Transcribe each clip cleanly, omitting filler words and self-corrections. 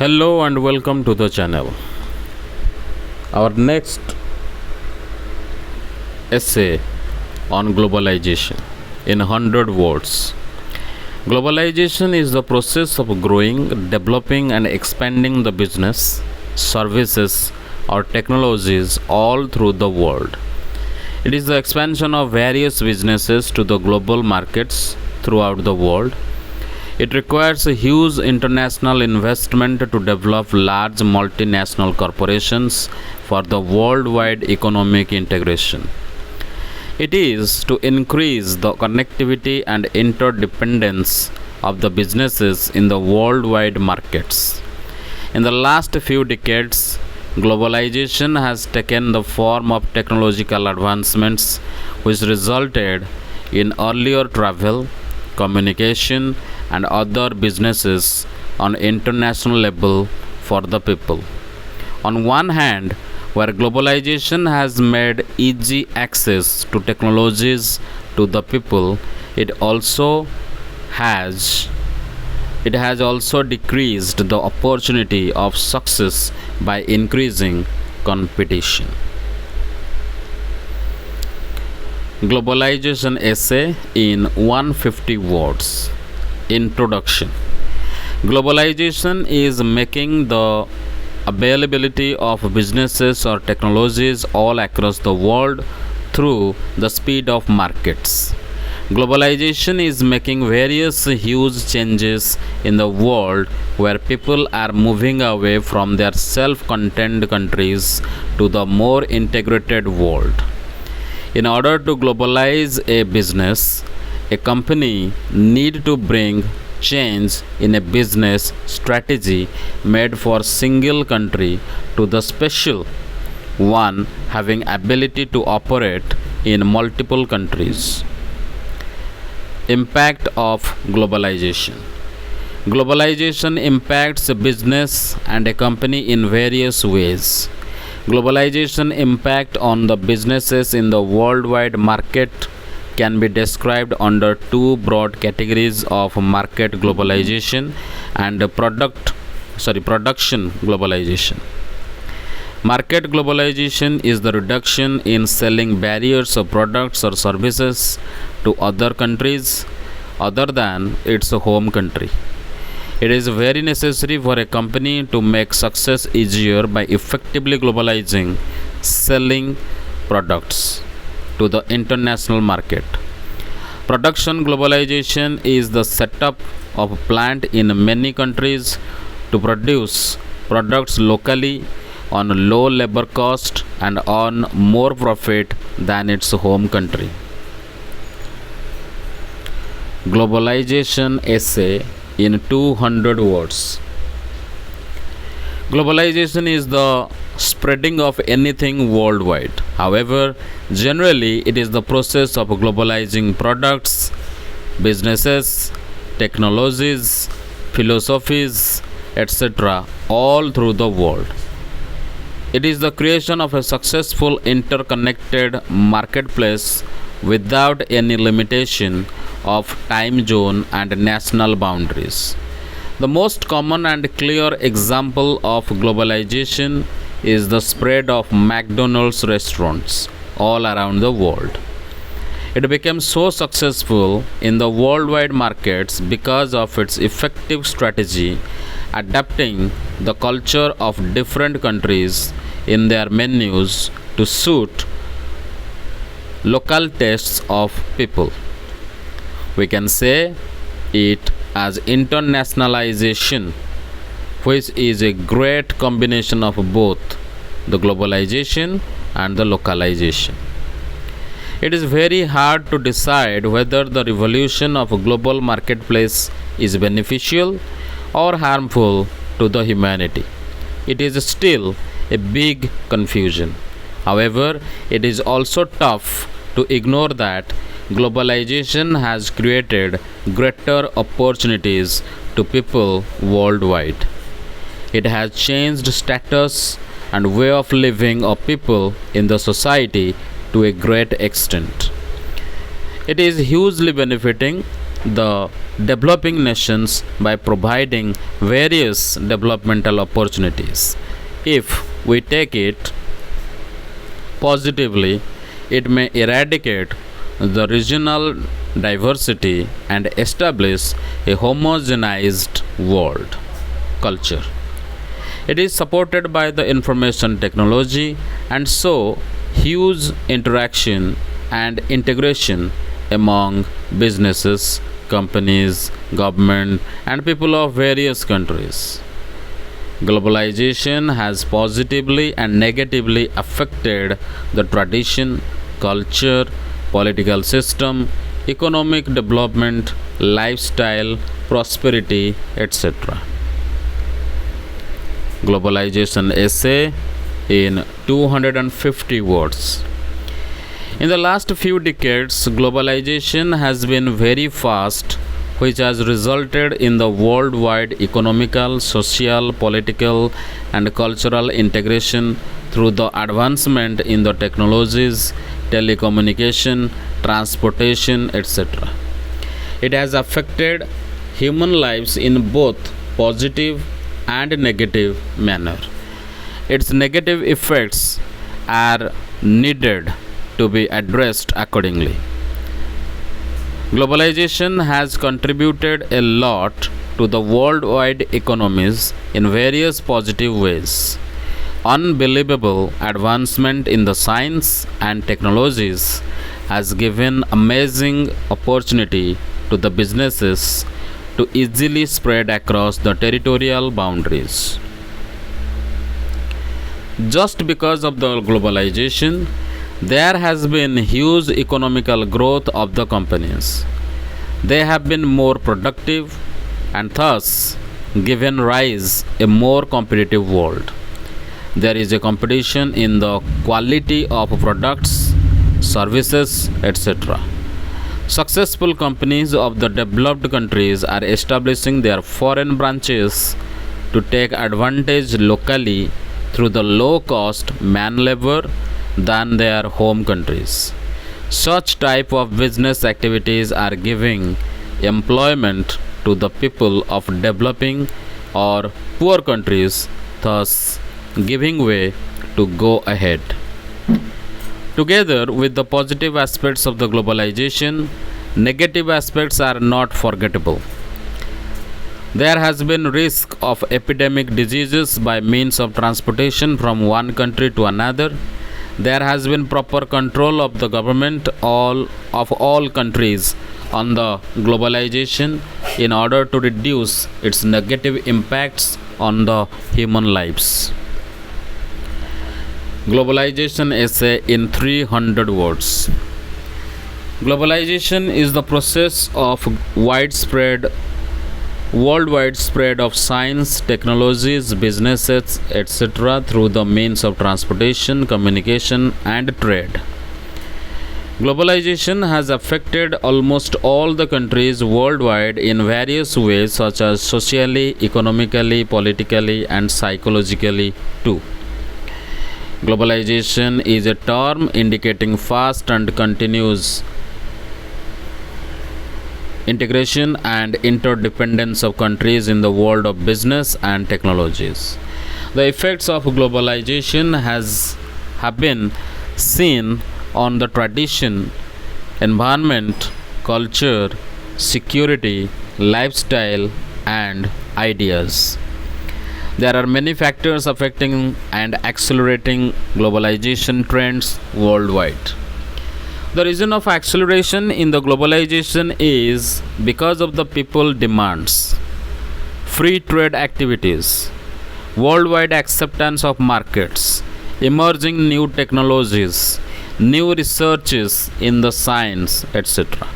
Hello and welcome to the channel. Our next essay on globalization in 100 words. Globalization is the process of growing, developing, and expanding the business, services, or technologies all through the world. It is the expansion of various businesses to the global markets throughout the world. It requires a huge international investment to develop large multinational corporations for the worldwide economic integration. It is to increase the connectivity and interdependence of the businesses in the worldwide markets. In the last few decades, globalization has taken the form of technological advancements which resulted in earlier travel, communication, and other businesses on international level for the people. On one hand, where globalization has made easy access to technologies to the people, it has also decreased the opportunity of success by increasing competition. Globalization essay in 150 words. Introduction. Globalization is making the availability of businesses or technologies all across the world through the speed of markets. Globalization is making various huge changes in the world where people are moving away from their self-contained countries to the more integrated world. In order to globalize a business, a company need to bring change in a business strategy made for single country to the special one having ability to operate in multiple countries. Impact of globalization. Globalization impacts a business and a company in various ways. Globalization impact on the businesses in the worldwide market can be described under two broad categories of market globalization and production globalization. Market globalization is the reduction in selling barriers of products or services to other countries other than its home country. It is very necessary for a company to make success easier by effectively globalizing selling products to the international market. Production globalization is the setup of a plant in many countries to produce products locally on low labor cost and on more profit than its home country. Globalization essay in 200 words. Globalization is the spreading of anything worldwide. However, generally it is the process of globalizing products, businesses, technologies, philosophies, etc., all through the world. It is the creation of a successful interconnected marketplace without any limitation of time zone and national boundaries. The most common and clear example of globalization is the spread of McDonald's restaurants all around the world. It became so successful in the worldwide markets because of its effective strategy adapting the culture of different countries in their menus to suit local tastes of people. We can say it as internationalization, which is a great combination of both the globalization and the localization. It is very hard to decide whether the revolution of a global marketplace is beneficial or harmful to the humanity. It is still a big confusion. However, it is also tough to ignore that globalization has created greater opportunities to people worldwide. It has changed status and way of living of people in the society to a great extent. It is hugely benefiting the developing nations by providing various developmental opportunities. If we take it positively, it may eradicate the regional diversity and establish a homogenized world culture. It is supported by the information technology and so huge interaction and integration among businesses, companies, government, and people of various countries. Globalization has positively and negatively affected the tradition, culture, political system, economic development, lifestyle, prosperity, etc. Globalization essay in 250 words. In the last few decades, globalization has been very fast, which has resulted in the worldwide economical, social, political, and cultural integration through the advancement in the technologies, telecommunication, transportation, etc. It has affected human lives in both positive and negative manner. Its negative effects are needed to be addressed accordingly. Globalization has contributed a lot to the worldwide economies in various positive ways. Unbelievable advancement in the science and technologies has given amazing opportunity to the businesses to easily spread across the territorial boundaries. Just because of the globalization, there has been huge economical growth of the companies. They have been more productive and thus given rise a more competitive world. There is a competition in the quality of products, services, etc. Successful companies of the developed countries are establishing their foreign branches to take advantage locally through the low cost man labor than their home countries. Such type of business activities are giving employment to the people of developing or poor countries, thus giving way to go ahead. Together with the positive aspects of the globalization, negative aspects are not forgettable. There has been risk of epidemic diseases by means of transportation from one country to another. There has been proper control of the government of all countries on the globalization in order to reduce its negative impacts on the human lives. Globalization essay in 300 words. Globalization is the process of worldwide spread of science, technologies, businesses, etc. through the means of transportation, communication, and trade. Globalization has affected almost all the countries worldwide in various ways, such as socially, economically, politically, and psychologically too. Globalization is a term indicating fast and continuous integration and interdependence of countries in the world of business and technologies. The effects of globalization have been seen on the tradition, environment, culture, security, lifestyle, and ideas. There are many factors affecting and accelerating globalization trends worldwide. The reason of acceleration in the globalization is because of the people demands, free trade activities, worldwide acceptance of markets, emerging new technologies, new researches in the science, etc.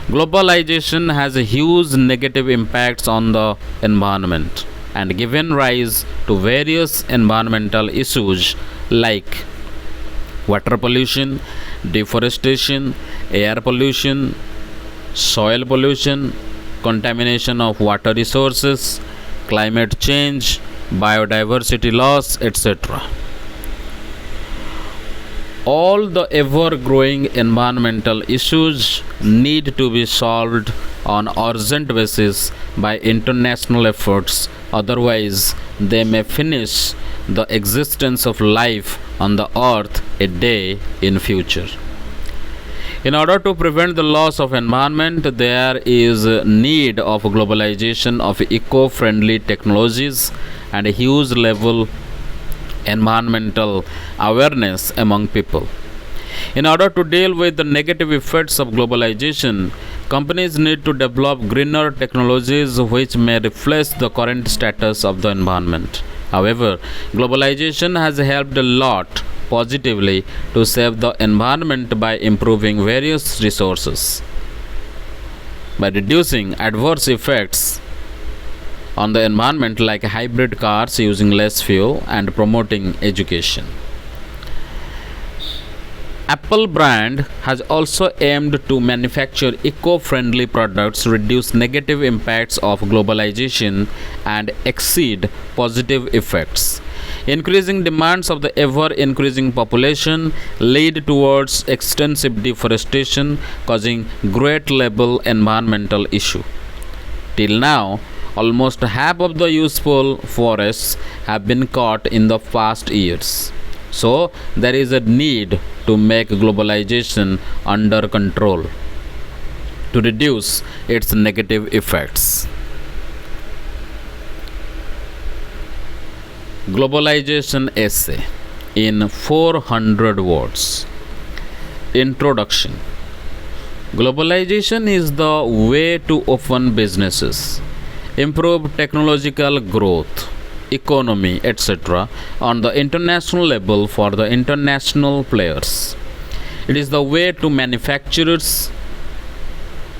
Globalization has a huge negative impacts on the environment and given rise to various environmental issues like water pollution, deforestation, air pollution, soil pollution, contamination of water resources, climate change, biodiversity loss, etc. All the ever growing environmental issues need to be solved on urgent basis by international efforts, otherwise they may finish the existence of life on the earth a day in future. In order to prevent the loss of environment, there is a need of globalization of eco-friendly technologies and a huge level environmental awareness among people. In order to deal with the negative effects of globalization, companies need to develop greener technologies which may reflect the current status of the environment. However, globalization has helped a lot positively to save the environment by improving various resources, by reducing adverse effects on the environment like hybrid cars using less fuel and promoting education. Apple brand has also aimed to manufacture eco-friendly products, reduce negative impacts of globalization and exceed positive effects. Increasing demands of the ever increasing population lead towards extensive deforestation, causing great level environmental issue. Till now, almost half of the useful forests have been cut in the past years. So, there is a need to make globalization under control to reduce its negative effects. Globalization essay in 400 words. Introduction. Globalization is the way to open businesses, improve technological growth, economy, etc., on the international level for the international players. It is the way to manufacturers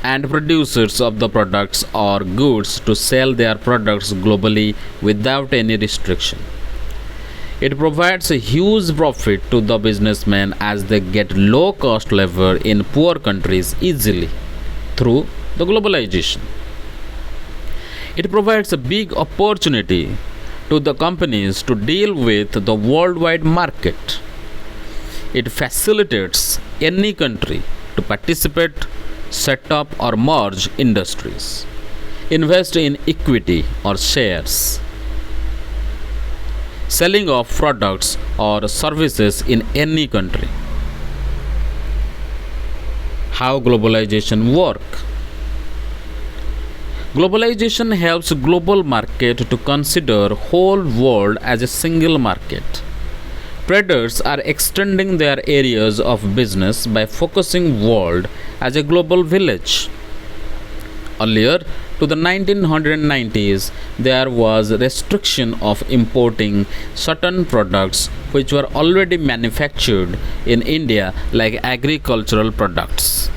and producers of the products or goods to sell their products globally without any restriction. It provides a huge profit to the businessmen as they get low cost labor in poor countries easily through the globalization. It provides a big opportunity to the companies to deal with the worldwide market. It facilitates any country to participate, set up or merge industries, invest in equity or shares, selling of products or services in any country. How globalization work? Globalization helps global market to consider whole world as a single market. Traders are extending their areas of business by focusing world as a global village. Earlier to the 1990s, there was restriction of importing certain products which were already manufactured in India like agricultural products,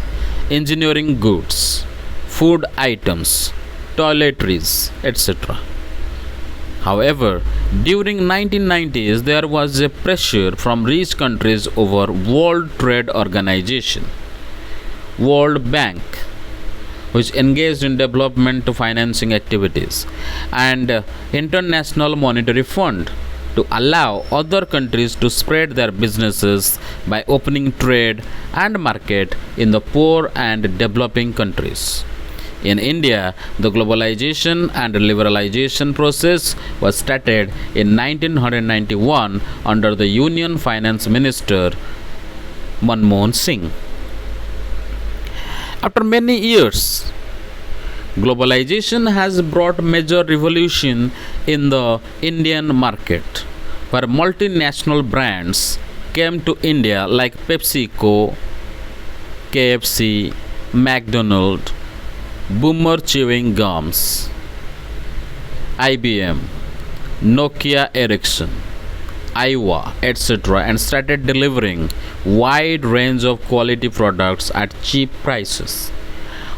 engineering goods, food items, toiletries, etc. However, during 1990s there was a pressure from rich countries over World Trade Organization, World Bank, which engaged in development financing activities, and International Monetary Fund to allow other countries to spread their businesses by opening trade and market in the poor and developing countries. In India, the globalization and liberalization process was started in 1991 under the Union Finance Minister Manmohan Singh. After many years, globalization has brought major revolution in the Indian market, where multinational brands came to India like PepsiCo, KFC, McDonald's, Boomer Chewing Gums, IBM, Nokia Ericsson, Iowa, etc., and started delivering wide range of quality products at cheap prices.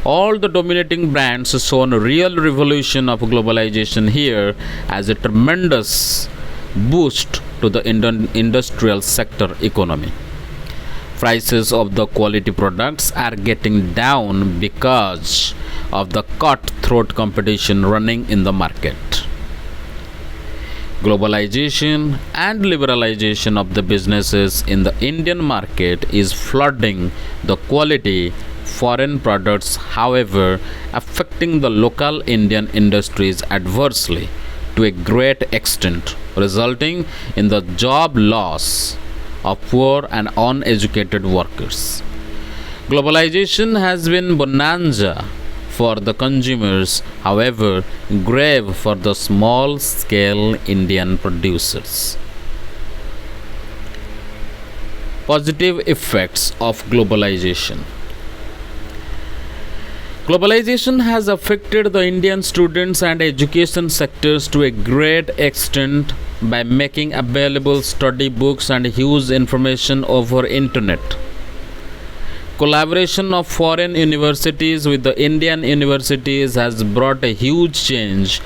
All the dominating brands shown a real revolution of globalization here as a tremendous boost to the industrial sector economy. Prices of the quality products are getting down because of the cutthroat competition running in the market. Globalization and liberalization of the businesses in the Indian market is flooding the quality foreign products, however, affecting the local Indian industries adversely to a great extent, resulting in the job loss of poor and uneducated workers. Globalization has been bonanza for the consumers, however, grave for the small scale Indian producers. Positive effects of globalization. Globalization has affected the Indian students and education sectors to a great extent by making available study books and huge information over internet. Collaboration of foreign universities with the Indian universities has brought a huge change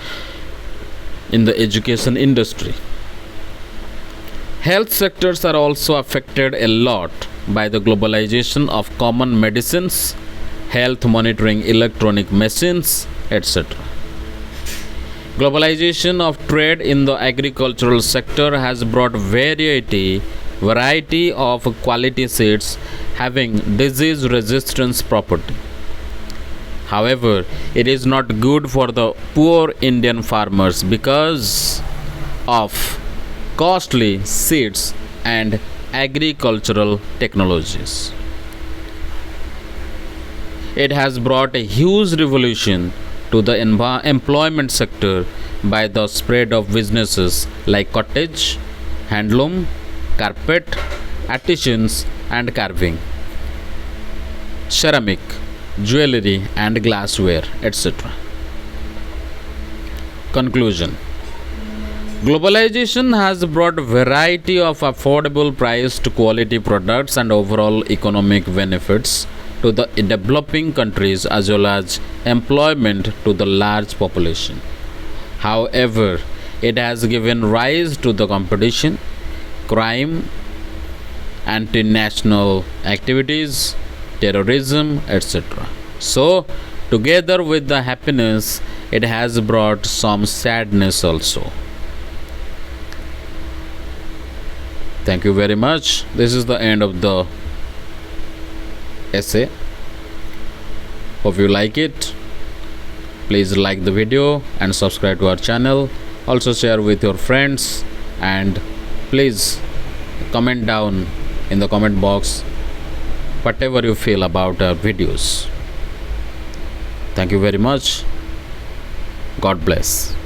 in the education industry. Health sectors are also affected a lot by the globalization of common medicines, health monitoring electronic machines, etc. Globalization of trade in the agricultural sector has brought variety of quality seeds having disease resistance property. However, it is not good for the poor Indian farmers because of costly seeds and agricultural technologies. It has brought a huge revolution to the employment sector by the spread of businesses like cottage, handloom, carpet, artisans and carving, ceramic, jewelry and glassware, etc. Conclusion. Globalization has brought variety of affordable priced quality products and overall economic benefits to the developing countries as well as employment to the large population. However, it has given rise to the competition, crime, anti-national activities, terrorism, etc. So, together with the happiness, it has brought some sadness also. Thank you very much. This is the end of the essay. Hope you like it. Please like the video and subscribe to our channel. Also share with your friends and please comment down in the comment box whatever you feel about our videos. Thank you very much. God bless.